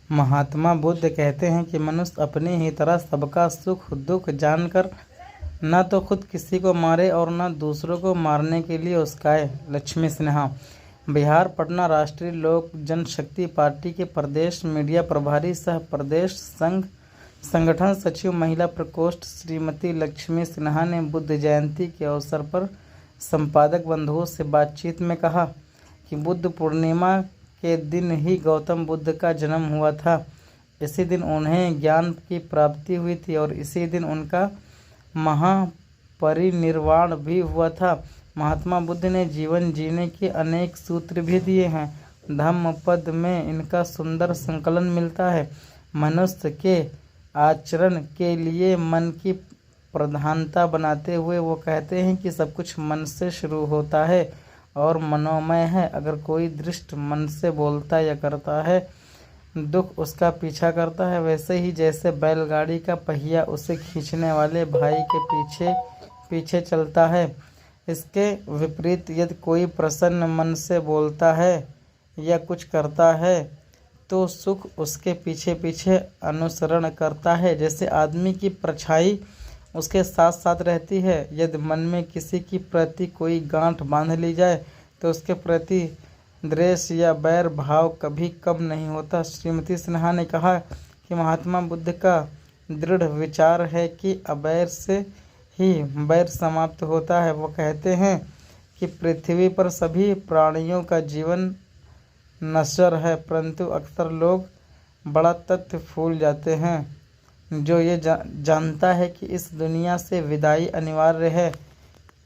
महात्मा बुद्ध कहते हैं कि मनुष्य अपनी ही तरह सबका सुख दुख जानकर न तो खुद किसी को मारे और न दूसरों को मारने के लिए उस्काए। लक्ष्मी सिन्हा, बिहार, पटना। राष्ट्रीय लोक जनशक्ति पार्टी के प्रदेश मीडिया प्रभारी सह प्रदेश संगठन सचिव महिला प्रकोष्ठ श्रीमती लक्ष्मी सिन्हा ने बुद्ध जयंती के अवसर पर संपादक बंधुओं से बातचीत में कहा कि बुद्ध पूर्णिमा के दिन ही गौतम बुद्ध का जन्म हुआ था। इसी दिन उन्हें ज्ञान की प्राप्ति हुई थी और इसी दिन उनका महापरिनिर्वाण भी हुआ था। महात्मा बुद्ध ने जीवन जीने के अनेक सूत्र भी दिए हैं। धम्मपद में इनका सुंदर संकलन मिलता है। मनुष्य के आचरण के लिए मन की प्रधानता बनाते हुए वो कहते हैं कि सब कुछ मन से शुरू होता है और मनोमय है। अगर कोई दृष्ट मन से बोलता या करता है, दुख उसका पीछा करता है। वैसे ही जैसे बैलगाड़ी का पहिया उसे खींचने वाले भाई के पीछे पीछे चलता है। इसके विपरीत यदि कोई प्रसन्न मन से बोलता है या कुछ करता है तो सुख उसके पीछे पीछे अनुसरण करता है। जैसे आदमी की परछाई उसके साथ साथ रहती है। यदि मन में किसी की प्रति कोई गांठ बांध ली जाए तो उसके प्रति द्वेष या बैर भाव कभी कम नहीं होता। श्रीमती सिन्हा ने कहा कि महात्मा बुद्ध का दृढ़ विचार है कि अवैर से ही बैर समाप्त होता है। वो कहते हैं कि पृथ्वी पर सभी प्राणियों का जीवन नश्वर है, परंतु अक्सर लोग बड़ा तथ्य भूल जाते हैं। जो ये जानता है कि इस दुनिया से विदाई अनिवार्य है,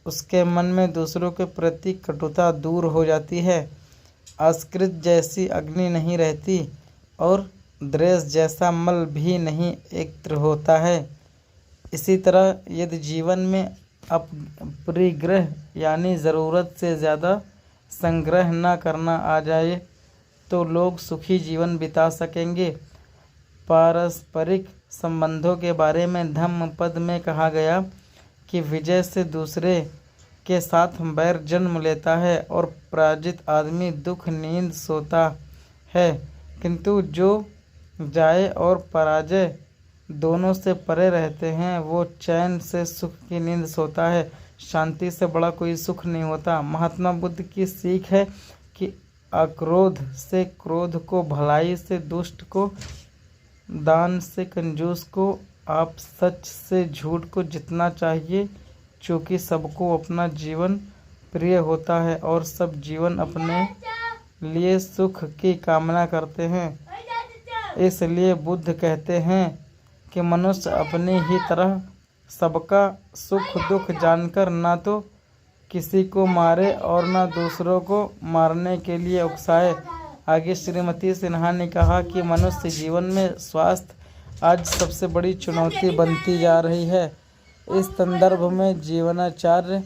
उसके मन में दूसरों के प्रति कटुता दूर हो जाती है। असकृत जैसी अग्नि नहीं रहती और द्वेष जैसा मल भी नहीं एकत्र होता है। इसी तरह यदि जीवन में अपरिग्रह यानी ज़रूरत से ज़्यादा संग्रह न करना आ जाए तो लोग सुखी जीवन बिता सकेंगे। पारस्परिक संबंधों के बारे में धम्मपद में कहा गया कि विजय से दूसरे के साथ बैर जन्म लेता है और पराजित आदमी दुख नींद सोता है, किंतु जो जय और पराजय दोनों से परे रहते हैं वो चैन से सुख की नींद सोता है। शांति से बड़ा कोई सुख नहीं होता। महात्मा बुद्ध की सीख है कि अक्रोध से क्रोध को, भलाई से दुष्ट को, दान से कंजूस को, आप सच से झूठ को जितना चाहिए, चूँकि सबको अपना जीवन प्रिय होता है और सब जीवन अपने लिए सुख की कामना करते हैं। इसलिए बुद्ध कहते हैं कि मनुष्य अपनी ही तरह सबका सुख दुख जानकर ना तो किसी को मारे और ना दूसरों को मारने के लिए उकसाए। आगे श्रीमती सिन्हा ने कहा कि मनुष्य जीवन में स्वास्थ्य आज सबसे बड़ी चुनौती बनती जा रही है। इस संदर्भ में जीवनाचार्य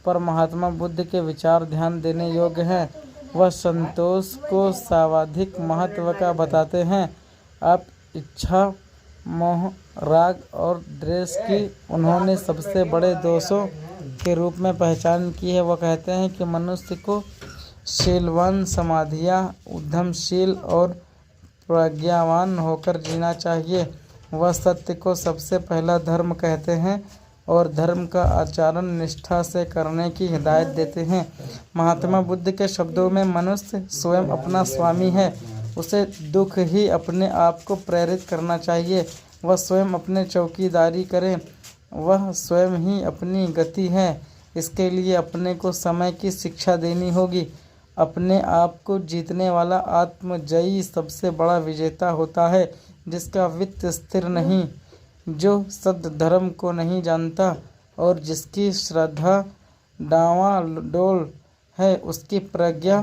पर महात्मा बुद्ध के विचार ध्यान देने योग्य हैं। वह संतोष को सर्वाधिक महत्व का बताते हैं। आप इच्छा, मोह, राग और द्वेष की उन्होंने सबसे बड़े दोषों के रूप में पहचान की है। वह कहते हैं कि मनुष्य को शीलवान, समाधियाँ, उद्यमशील और प्रज्ञावान होकर जीना चाहिए। वह सत्य को सबसे पहला धर्म कहते हैं और धर्म का आचरण निष्ठा से करने की हिदायत देते हैं। महात्मा बुद्ध के शब्दों में मनुष्य स्वयं अपना स्वामी है। उसे दुख ही अपने आप को प्रेरित करना चाहिए। वह स्वयं अपने चौकीदारी करे। वह स्वयं ही अपनी गति है। इसके लिए अपने को समय की शिक्षा देनी होगी। अपने आप को जीतने वाला आत्मजयी सबसे बड़ा विजेता होता है, जिसका वित्त स्थिर नहीं, जो सद धर्म को नहीं जानता और जिसकी श्रद्धा डावाडोल है, उसकी प्रज्ञा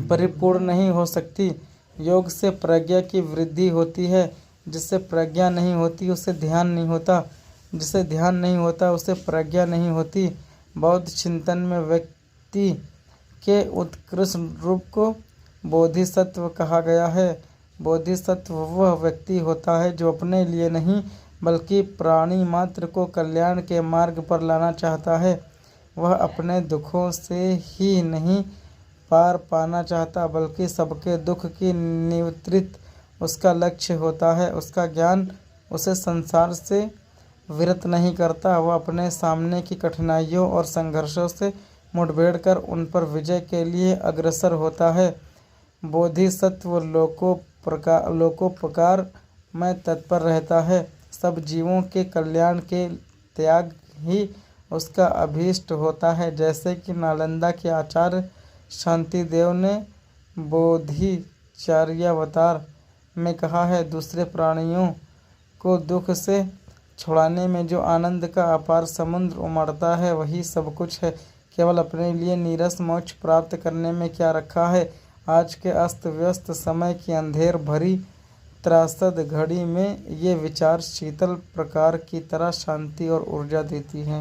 परिपूर्ण नहीं हो सकती। योग से प्रज्ञा की वृद्धि होती है। जिससे प्रज्ञा नहीं होती उसे ध्यान नहीं होता, जिसे ध्यान नहीं होता उसे प्रज्ञा नहीं होती। बौद्ध चिंतन में व्यक्ति के उत्कृष्ट रूप को बोधिसत्व कहा गया है। बोधिसत्व वह व्यक्ति होता है जो अपने लिए नहीं बल्कि प्राणी मात्र को कल्याण के मार्ग पर लाना चाहता है। वह अपने दुखों से ही नहीं पार पाना चाहता बल्कि सबके दुख की निवृत्ति उसका लक्ष्य होता है। उसका ज्ञान उसे संसार से विरत नहीं करता। वह अपने सामने की कठिनाइयों और संघर्षों से मुठभेड़ कर उन पर विजय के लिए अग्रसर होता है। बोधिसत्व लोकोपकार में तत्पर रहता है। सब जीवों के कल्याण के त्याग ही उसका अभीष्ट होता है। जैसे कि नालंदा के आचार्य शांतिदेव ने बोधिचर्यावतार में कहा है, दूसरे प्राणियों को दुख से छुड़ाने में जो आनंद का अपार समुद्र उमड़ता है वही सब कुछ है। केवल अपने लिए नीरस मोक्ष प्राप्त करने में क्या रखा है। आज के अस्त व्यस्त समय की अंधेर भरी त्रासद घड़ी में ये विचार शीतल प्रकार की तरह शांति और ऊर्जा देती हैं।